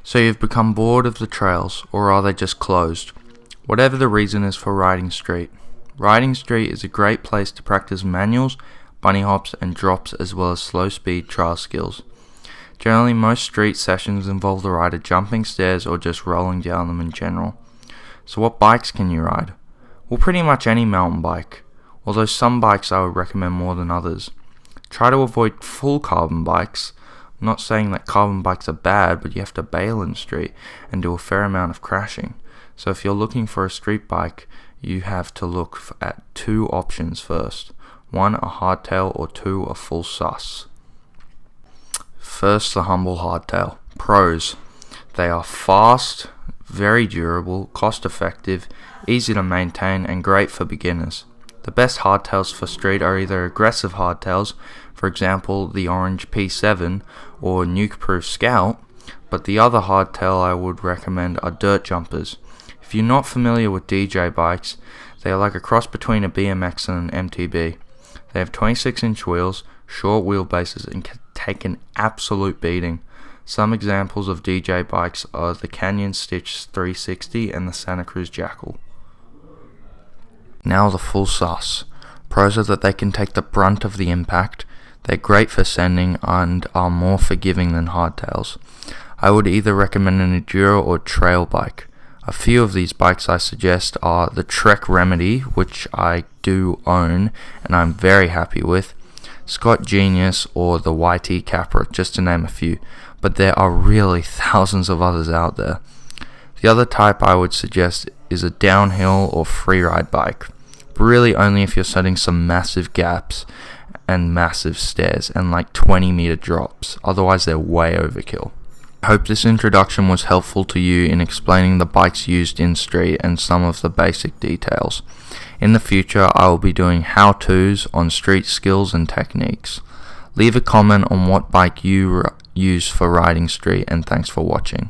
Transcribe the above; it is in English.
So you've become bored of the trails, or are they just closed? Whatever the reason is for riding street. Riding street is a great place to practice manuals, bunny hops and drops, as well as slow speed trial skills. Generally, most street sessions involve the rider jumping stairs or just rolling down them in general. So what bikes can you ride? Well, pretty much any mountain bike, although some bikes I would recommend more than others. Try to avoid full carbon bikes. I'm not saying that carbon bikes are bad, but you have to bail in street and do a fair amount of crashing. So if you're looking for a street bike, you have to look at two options first. One, a hardtail, or two, a full sus. First, the humble hardtail. Pros. They are fast, very durable, cost effective, easy to maintain, and great for beginners. The best hardtails for street are either aggressive hardtails, for example the orange P7 or Nuke Proof Scout, but the other hardtail I would recommend are dirt jumpers. If you're not familiar with DJ bikes, they are like a cross between a BMX and an MTB. They have 26-inch wheels, short wheelbases, and can take an absolute beating. Some examples of DJ bikes are the Canyon Stitch 360 and the Santa Cruz Jackal. Now the full sus. Pros are that they can take the brunt of the impact. They're great for sending and are more forgiving than hardtails. I would either recommend an enduro or trail bike. A few of these bikes I suggest are the Trek Remedy, which I do own and I'm very happy with, Scott Genius, or the YT Capra, just to name a few, but there are really thousands of others out there. The other type I would suggest is a downhill or freeride bike, but really only if you're setting some massive gaps and massive stairs and like 20-meter drops, otherwise they're way overkill. I hope this introduction was helpful to you in explaining the bikes used in street and some of the basic details. In the future, I will be doing how-tos on street skills and techniques. Leave a comment on what bike you use for riding street, and thanks for watching.